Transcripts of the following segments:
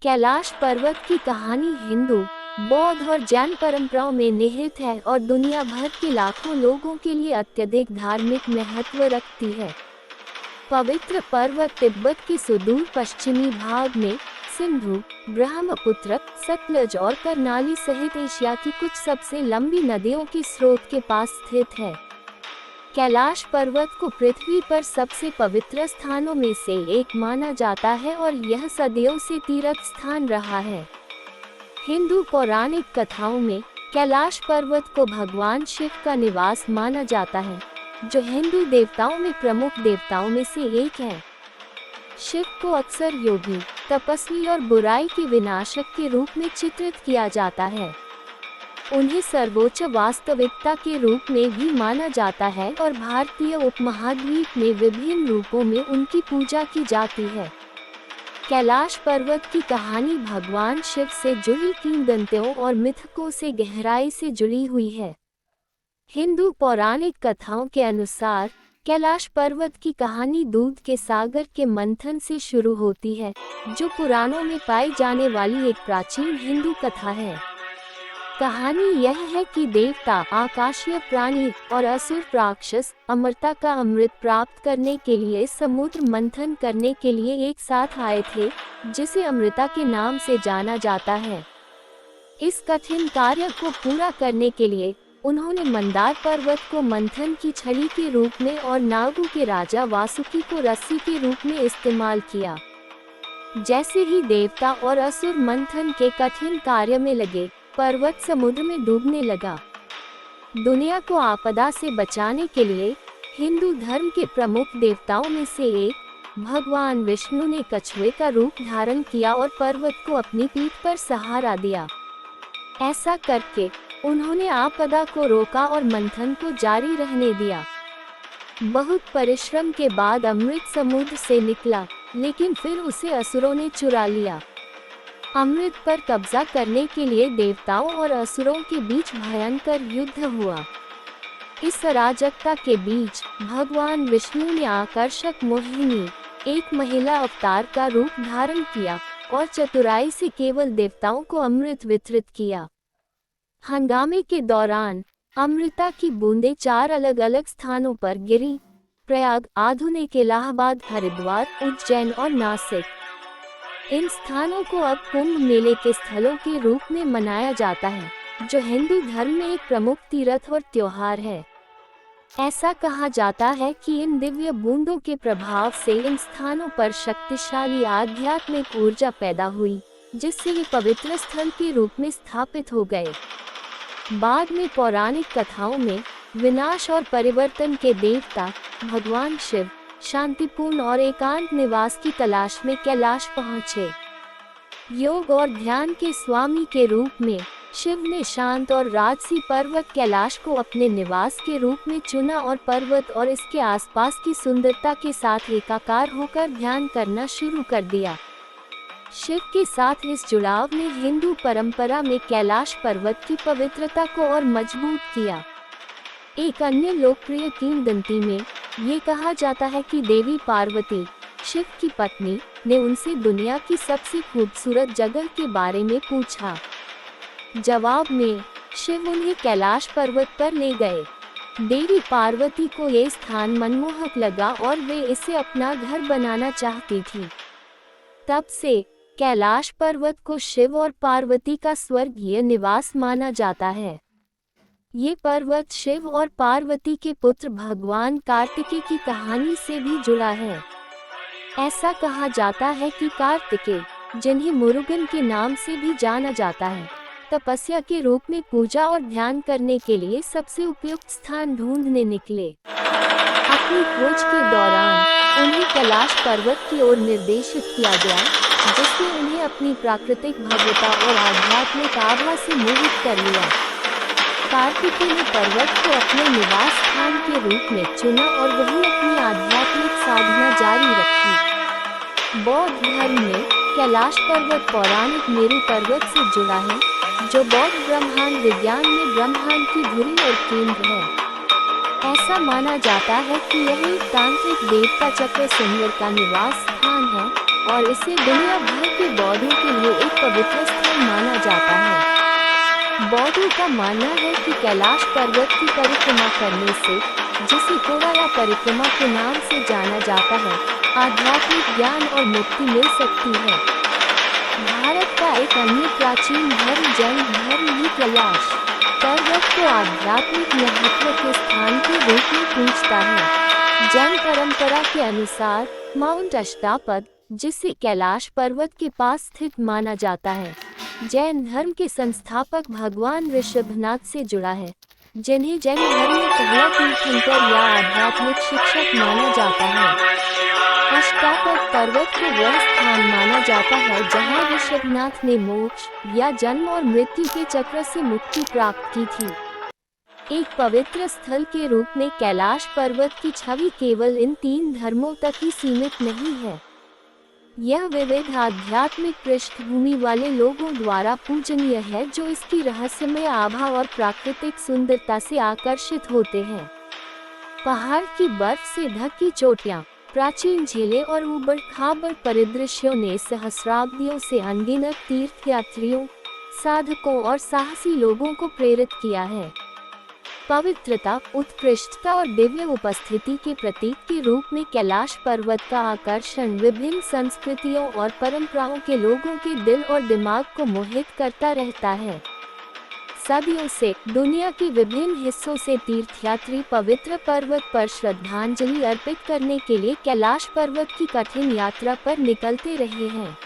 कैलाश पर्वत की कहानी हिंदू, बौद्ध और जैन परंपराओं में निहित है और दुनिया भर के लाखों लोगों के लिए अत्यधिक धार्मिक महत्व रखती है। पवित्र पर्वत तिब्बत के सुदूर पश्चिमी भाग में सिंधु, ब्रह्मपुत्र, सतलज और कर्नाली सहित एशिया की कुछ सबसे लंबी नदियों के स्रोत के पास स्थित है। कैलाश पर्वत को पृथ्वी पर सबसे पवित्र स्थानों में से एक माना जाता है और यह सदियों से तीर्थ स्थान रहा है। हिंदू पौराणिक कथाओं में कैलाश पर्वत को भगवान शिव का निवास माना जाता है, जो हिंदू देवताओं में प्रमुख देवताओं में से एक है। शिव को अक्सर योगी, तपस्वी और बुराई के विनाशक के रूप में चित्रित किया जाता है। उन्हें सर्वोच्च वास्तविकता के रूप में भी माना जाता है और भारतीय उपमहाद्वीप में विभिन्न रूपों में उनकी पूजा की जाती है। कैलाश पर्वत की कहानी भगवान शिव से जुड़ी किंवदंतियों और मिथकों से गहराई से जुड़ी हुई है। हिंदू पौराणिक कथाओं के अनुसार कैलाश पर्वत की कहानी दूध के सागर के मंथन से शुरू होती है, जो पुराणों में पाई जाने वाली एक प्राचीन हिंदू कथा है। कहानी यह है कि देवता, आकाशीय प्राणी और असुर राक्षस अमरता का अमृत प्राप्त करने के लिए समुद्र मंथन करने के लिए एक साथ आए थे, जिसे अमृता के नाम से जाना जाता है। इस कठिन कार्य को पूरा करने के लिए उन्होंने मंदार पर्वत को मंथन की छड़ी के रूप में और नागों के राजा वासुकी को रस्सी के रूप में इस्तेमाल किया। जैसे ही देवता और असुर मंथन के कठिन कार्य में लगे, पर्वत समुद्र में डूबने लगा। दुनिया को आपदा से बचाने के लिए हिंदू धर्म के प्रमुख देवताओं में से एक भगवान विष्णु ने कछुए का रूप धारण किया और पर्वत को अपनी पीठ पर सहारा दिया। ऐसा करके उन्होंने आपदा को रोका और मंथन को जारी रहने दिया। बहुत परिश्रम के बाद अमृत समुद्र से निकला, लेकिन फिर उसे असुरों ने चुरा लिया। अमृत पर कब्जा करने के लिए देवताओं और असुरों के बीच भयंकर युद्ध हुआ। इस अराजकता के बीच भगवान विष्णु ने आकर्षक मोहिनी, एक महिला अवतार का रूप धारण किया और चतुराई से केवल देवताओं को अमृत वितरित किया। हंगामे के दौरान अमृता की बूंदें 4 अलग अलग स्थानों पर गिरी: प्रयाग, आधुनिक इलाहाबाद, हरिद्वार, उज्जैन और नासिक। इन स्थानों को अब कुंभ मेले के स्थलों के रूप में मनाया जाता है, जो हिंदू धर्म में एक प्रमुख तीर्थ और त्योहार है। ऐसा कहा जाता है कि इन दिव्य बूंदों के प्रभाव से इन स्थानों पर शक्तिशाली आध्यात्मिक ऊर्जा पैदा हुई, जिससे ये पवित्र स्थल के रूप में स्थापित हो गए। बाद में पौराणिक कथाओं में विनाश और परिवर्तन के देवता भगवान शिव शांतिपूर्ण और एकांत निवास की तलाश में कैलाश पहुँचे। योग और ध्यान के स्वामी के रूप में शिव ने शांत और राजसी पर्वत कैलाश को अपने निवास के रूप में चुना और पर्वत और इसके आसपास की सुंदरता के साथ एकाकार होकर ध्यान करना शुरू कर दिया। शिव के साथ इस जुड़ाव ने हिंदू परंपरा में कैलाश पर्वत की पवित्रता को और मजबूत किया। एक अन्य लोकप्रिय किंवदंती में ये कहा जाता है कि देवी पार्वती, शिव की पत्नी, ने उनसे दुनिया की सबसे खूबसूरत जगह के बारे में पूछा। जवाब में शिव उन्हें कैलाश पर्वत पर ले गए। देवी पार्वती को ये स्थान मनमोहक लगा और वे इसे अपना घर बनाना चाहती थी। तब से कैलाश पर्वत को शिव और पार्वती का स्वर्गीय निवास माना जाता है। ये पर्वत शिव और पार्वती के पुत्र भगवान कार्तिकेय की कहानी से भी जुड़ा है। ऐसा कहा जाता है कि कार्तिकेय, जिन्हें मुरुगन के नाम से भी जाना जाता है, तपस्या के रूप में पूजा और ध्यान करने के लिए सबसे उपयुक्त स्थान ढूंढने निकले। अपनी खोज के दौरान उन्हें कैलाश पर्वत की ओर निर्देशित किया गया, जिसने उन्हें अपनी प्राकृतिक भव्यता और आध्यात्मिक आभा से मोहित कर लिया। कार्तिकेय ने पर्वत को अपने निवास स्थान के रूप में चुना और वहीं अपनी आध्यात्मिक साधना जारी रखी। बौद्ध धर्म में कैलाश पर्वत पौराणिक मेरु पर्वत से जुड़ा है, जो बौद्ध ब्रह्मांड विज्ञान में ब्रह्मांड की धुरी और केंद्र है। ऐसा माना जाता है कि यह एक तांत्रिक देवता चक्र सिंह का निवास स्थान है, और इसे दुनिया भर के बौद्धों के लिए एक पवित्र स्थल माना जाता है। बौद्धों का मानना है कि कैलाश पर्वत की परिक्रमा करने से, जिसे कोरा या परिक्रमा के नाम से जाना जाता है, आध्यात्मिक ज्ञान और मुक्ति मिल सकती है। भारत का एक अन्य प्राचीन धर्म जैन धर्म भी कैलाश पर्वत को आध्यात्मिक महत्व के स्थान के रूप में पूजता है। जैन परंपरा के अनुसार माउंट अष्टापद, जिसे कैलाश पर्वत के पास स्थित माना जाता है, जैन धर्म के संस्थापक भगवान ऋषभनाथ से जुड़ा है, जिन्हें जैन धर्म में पहला तीर्थंकर या आध्यात्मिक शिक्षक माना जाता है। अष्टापद पर्वत को वह स्थान माना जाता है जहां ऋषभनाथ ने मोक्ष या जन्म और मृत्यु के चक्र से मुक्ति प्राप्त की थी। एक पवित्र स्थल के रूप में कैलाश पर्वत की छवि केवल इन 3 धर्मों तक ही सीमित नहीं है। यह विविध आध्यात्मिक पृष्ठभूमि वाले लोगों द्वारा पूजनीय है, जो इसकी रहस्यमय आभा और प्राकृतिक सुंदरता से आकर्षित होते हैं। पहाड़ की बर्फ से ढकी चोटियां, प्राचीन झीलें और ऊबड़-खाबड़ परिदृश्यों ने सहस्राब्दियों से अनगिनत तीर्थयात्रियों, साधकों और साहसी लोगों को प्रेरित किया है। पवित्रता, उत्कृष्टता और दिव्य उपस्थिति के प्रतीक के रूप में कैलाश पर्वत का आकर्षण विभिन्न संस्कृतियों और परंपराओं के लोगों के दिल और दिमाग को मोहित करता रहता है। सदियों से दुनिया के विभिन्न हिस्सों से तीर्थयात्री पवित्र पर्वत पर श्रद्धांजलि अर्पित करने के लिए कैलाश पर्वत की कठिन यात्रा पर निकलते रहे हैं।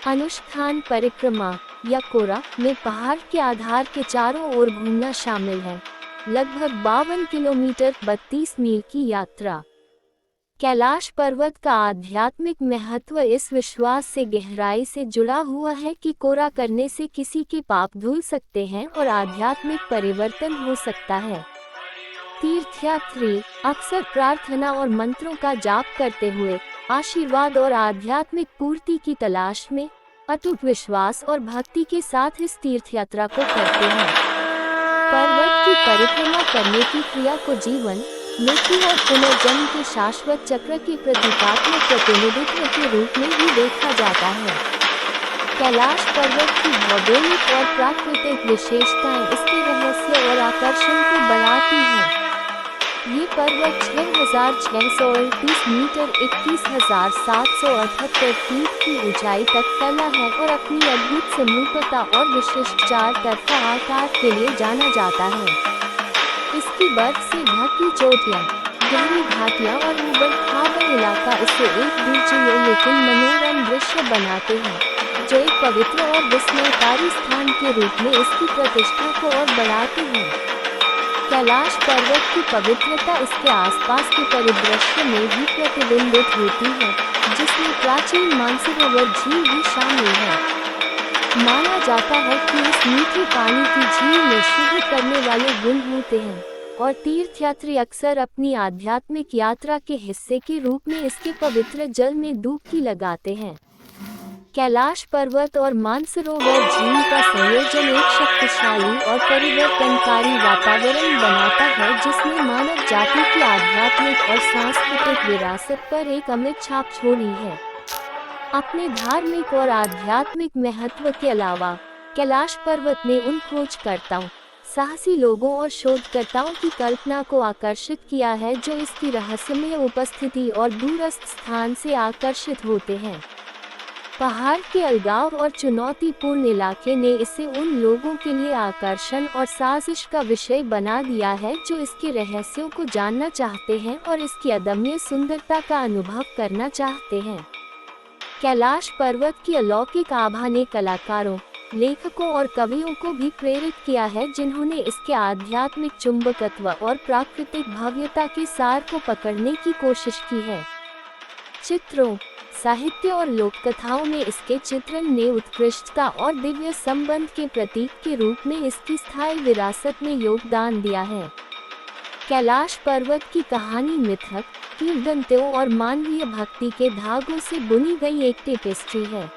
अनुष्ठान परिक्रमा या कोरा में पहाड़ के आधार के चारों ओर घूमना शामिल है। लगभग 52 किलोमीटर 32 मील की यात्रा। कैलाश पर्वत का आध्यात्मिक महत्व इस विश्वास से गहराई से जुड़ा हुआ है कि कोरा करने से किसी के पाप धुल सकते हैं और आध्यात्मिक परिवर्तन हो सकता है। तीर्थयात्री अक्सर प्रार्थना और मंत्रों का जाप करते हुए आशीर्वाद और आध्यात्मिक पूर्ति की तलाश में अटूट विश्वास और भक्ति के साथ इस तीर्थयात्रा को करते हैं। पर्वत की परिक्रमा करने की क्रिया को जीवन, मृत्यु और पुनर्जन्म के शाश्वत चक्र के प्रतीकात्मक प्रतिनिधित्व के रूप में भी देखा जाता है। कैलाश पर्वत की भौगोलिक और प्राकृतिक विशेषताएं इसके रहस्य और आकर्षण को बढ़ाती हैं। ये पर्वत 6,638 मीटर 21,778 फीट की ऊंचाई तक फैला है और अपनी अद्भुत समरूपता और विशिष्ट 4 तरफा आकार के लिए जाना जाता है। इसकी बर्फ से ढकी चोटियां, गहरी घाटियां और ऊबड़-खाबड़ इलाका इसे एक दिलचस्प लेकिन मनोरम दृश्य बनाते हैं, जो एक पवित्र और विस्मयकारी स्थान के रूप में इसकी प्रतिष्ठा को और बढ़ाते हैं। कैलाश पर्वत की पवित्रता इसके आसपास के परिदृश्य में भी प्रतिबिंबित होती है, जिसमें प्राचीन मानसरोवर झील भी शामिल है। माना जाता है कि इस मीठे पानी की झील में शुद्ध करने वाले गुण होते हैं और तीर्थयात्री अक्सर अपनी आध्यात्मिक यात्रा के हिस्से के रूप में इसके पवित्र जल में डुबकी लगाते हैं। कैलाश पर्वत और मानसरोवर झील का संयोजन एक शक्तिशाली और परिवर्तनकारी वातावरण बनाता है, जिसने मानव जाति की आध्यात्मिक और सांस्कृतिक विरासत पर एक अमिट छाप छोड़ी है। अपने धार्मिक और आध्यात्मिक महत्व के अलावा कैलाश पर्वत ने उन खोजकर्ताओं, साहसी लोगों और शोधकर्ताओं की कल्पना को आकर्षित किया है जो इसकी रहस्यमय उपस्थिति और दूरस्थ स्थान से आकर्षित होते हैं। पहाड़ के अलगाव और चुनौतीपूर्ण इलाके ने इसे उन लोगों के लिए आकर्षण और साजिश का विषय बना दिया है जो इसके रहस्यों को जानना चाहते हैं और इसकी अदम्य सुंदरता का अनुभव करना चाहते हैं। कैलाश पर्वत की अलौकिक आभा ने कलाकारों, लेखकों और कवियों को भी प्रेरित किया है, जिन्होंने इसके आध्यात्मिक चुंबकत्व और प्राकृतिक भव्यता के सार को पकड़ने की कोशिश की है। चित्रों, साहित्य और लोककथाओं में इसके चित्रण ने उत्कृष्टता और दिव्य संबंध के प्रतीक के रूप में इसकी स्थायी विरासत में योगदान दिया है। कैलाश पर्वत की कहानी मिथक, किंवदंतियों और मानवीय भक्ति के धागों से बुनी गई एक टेपेस्ट्री है।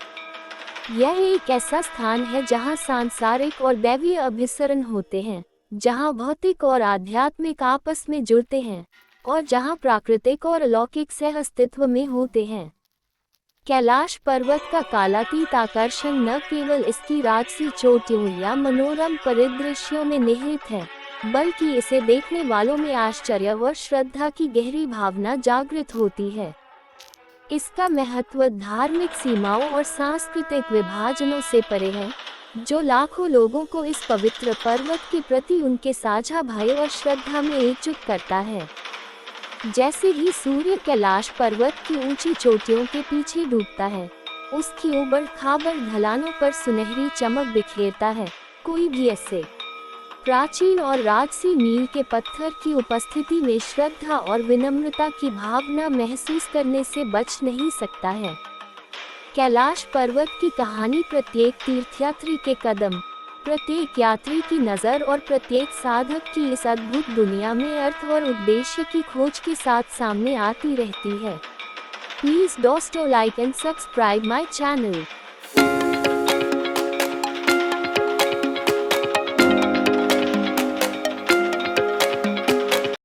यह एक ऐसा स्थान है जहां सांसारिक और दैवीय अभिसरण होते हैं, जहां भौतिक और आध्यात्मिक आपस में जुड़ते हैं और जहां प्राकृतिक और अलौकिक सह अस्तित्व में होते हैं। कैलाश पर्वत का कालातीत आकर्षण न केवल इसकी राजसी चोटियों या मनोरम परिदृश्यों में निहित है, बल्कि इसे देखने वालों में आश्चर्य व श्रद्धा की गहरी भावना जागृत होती है। इसका महत्व धार्मिक सीमाओं और सांस्कृतिक विभाजनों से परे है, जो लाखों लोगों को इस पवित्र पर्वत के प्रति उनके साझा भय और श्रद्धा में एकजुट करता है। जैसे ही सूर्य कैलाश पर्वत की ऊंची चोटियों के पीछे डूबता है, उसकी उबड़-खाबड़ ढलानों पर सुनहरी चमक बिखेरता है, कोई भी ऐसे प्राचीन और राजसी मील के पत्थर की उपस्थिति में श्रद्धा और विनम्रता की भावना महसूस करने से बच नहीं सकता है। कैलाश पर्वत की कहानी प्रत्येक तीर्थयात्री के कदम, प्रत्येक यात्री की नज़र और प्रत्येक साधक की इस अद्भुत दुनिया में अर्थ और उद्देश्य की खोज के साथ सामने आती रहती है। Please don't like and subscribe my channel.